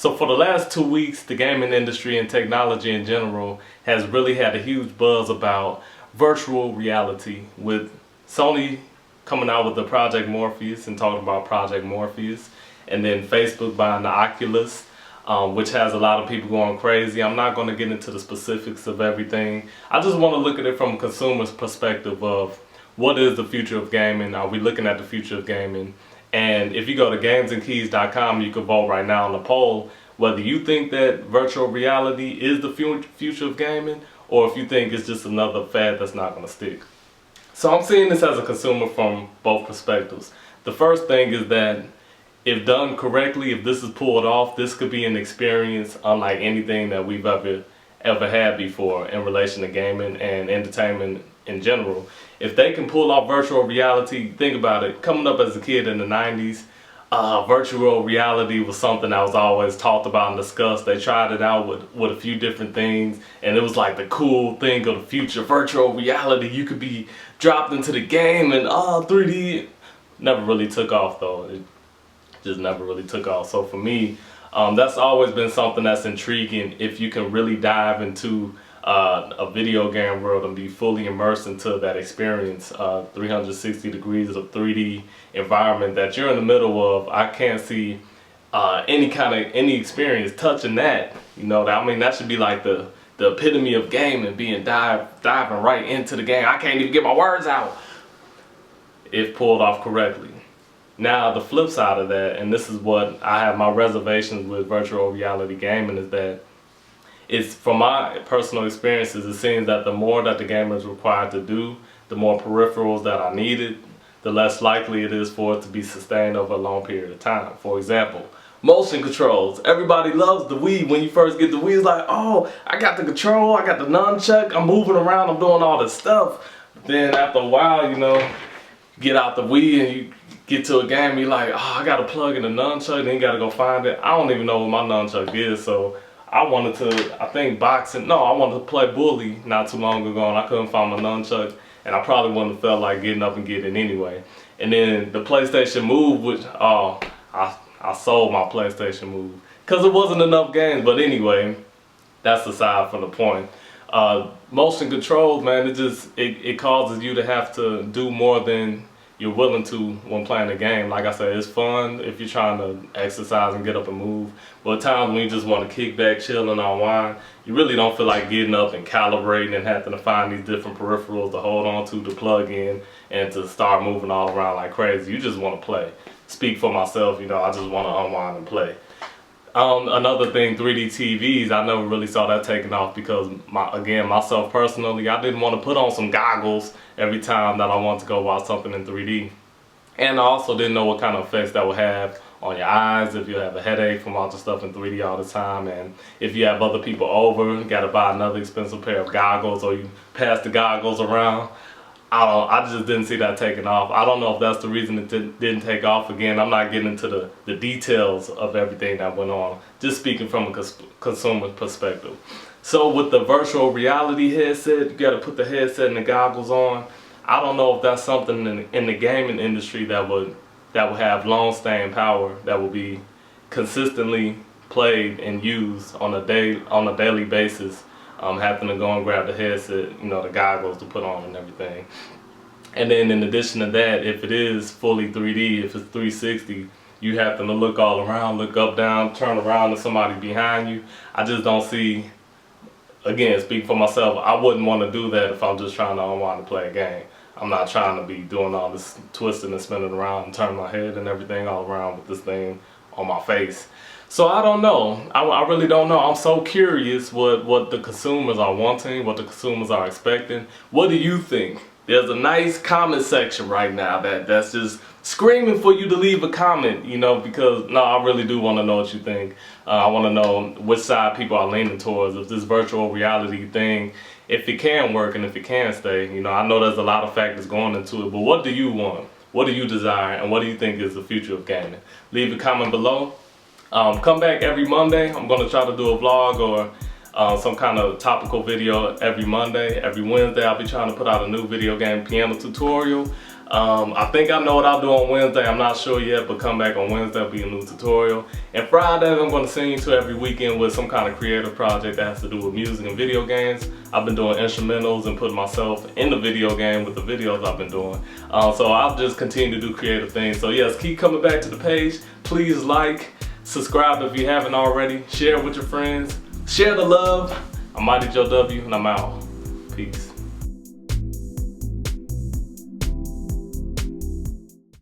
So for the last 2 weeks, the gaming industry and technology in general has really had a huge buzz about virtual reality, with Sony coming out with the Project Morpheus and talking about Project Morpheus, and then Facebook buying the Oculus, which has a lot of people going crazy. I'm not going to get into the specifics of everything. I just want to look at it from a consumer's perspective of what is the future of gaming. Are we looking at the future of gaming? And if you go to gamesandkeys.com, you can vote right now on the poll whether you think that virtual reality is the future of gaming, or if you think it's just another fad that's not going to stick. So I'm seeing this as a consumer from both perspectives. The first thing is that if done correctly, if this is pulled off, this could be an experience unlike anything that we've ever had before in relation to gaming and entertainment in general. If they can pull off virtual reality, think about it. Coming up as a kid in the 90s, virtual reality was something that was always talked about and discussed. They tried it out with a few different things, and it was like the cool thing of the future. Virtual reality, you could be dropped into the game and 3D. Never really took off though. It just never really took off. So for me, that's always been something that's intriguing. If you can really dive into a video game world and be fully immersed into that experience, 360 degrees of 3D environment that you're in the middle of, I can't see any experience touching that. You know, I mean, that should be like the epitome of gaming, being diving right into the game. I can't even get my words out if pulled off correctly. Now the flip side of that, and this is what I have my reservations with virtual reality gaming, is that it's, from my personal experiences, it seems that the more that the gamer is required to do, the more peripherals that are needed, the less likely it is for it to be sustained over a long period of time. For example, motion controls. Everybody loves the Wii. When you first get the Wii, it's like, oh, I got the control, I got the nunchuck, I'm moving around, I'm doing all this stuff. But then after a while, you know, get out the Wii and you get to a game, you're like, oh, I gotta plug in the nunchuck, then you gotta go find it. I don't even know what my nunchuck is, so I wanted to, I think boxing, no, I wanted to play Bully not too long ago, and I couldn't find my nunchuck, and I probably wouldn't have felt like getting up and getting it anyway. And then the PlayStation Move, which, I sold my PlayStation Move, because it wasn't enough games. But anyway, that's aside from the point. Motion controls, man, it causes you to have to do more than you're willing to when playing the game. Like I said, it's fun if you're trying to exercise and get up and move, but at times when you just want to kick back, chill, and unwind, you really don't feel like getting up and calibrating and having to find these different peripherals to hold on to plug in and to start moving all around like crazy. You just want to play. Speak for myself, you know, I just want to unwind and play. Another thing, 3D TVs, I never really saw that taking off because, myself personally, I didn't want to put on some goggles every time that I wanted to go watch something in 3D. And I also didn't know what kind of effects that would have on your eyes, if you have a headache from watching stuff in 3D all the time, and if you have other people over, you got to buy another expensive pair of goggles, or you pass the goggles around. I just didn't see that taking off. I don't know if that's the reason it didn't take off. Again, I'm not getting into the details of everything that went on, just speaking from a consumer perspective. So with the virtual reality headset, you got to put the headset and the goggles on. I don't know if that's something in the gaming industry that would have long-staying power, that will be consistently played and used on a daily basis. Having to go and grab the headset, you know, the goggles to put on and everything. And then in addition to that, if it is fully 3D, if it's 360, you have to look all around, look up, down, turn around to somebody behind you. I just don't see, again, speak for myself, I wouldn't want to do that if I'm just trying to unwind and play a game. I'm not trying to be doing all this twisting and spinning around and turning my head and everything all around with this thing on my face. So I don't know. I really don't know. I'm so curious what the consumers are wanting, what the consumers are expecting. What do you think? There's a nice comment section right now that's just screaming for you to leave a comment, you know, because no, I really do want to know what you think. I want to know which side people are leaning towards, if this virtual reality thing, if it can work and if it can stay. You know, I know there's a lot of factors going into it, but what do you want? What do you desire? And what do you think is the future of gaming? Leave a comment below. Come back every Monday. I'm going to try to do a vlog or some kind of topical video every Monday. Every Wednesday I'll be trying to put out a new video game piano tutorial. I think I know what I'll do on Wednesday. I'm not sure yet, but come back on Wednesday, there'll be a new tutorial. And Friday, I'm going to send you to every weekend with some kind of creative project that has to do with music and video games. I've been doing instrumentals and putting myself in the video game with the videos I've been doing. So I'll just continue to do creative things. So yes, keep coming back to the page. Please like, subscribe if you haven't already, share with your friends, share the love. I'm MightyJoeW and I'm out. Peace.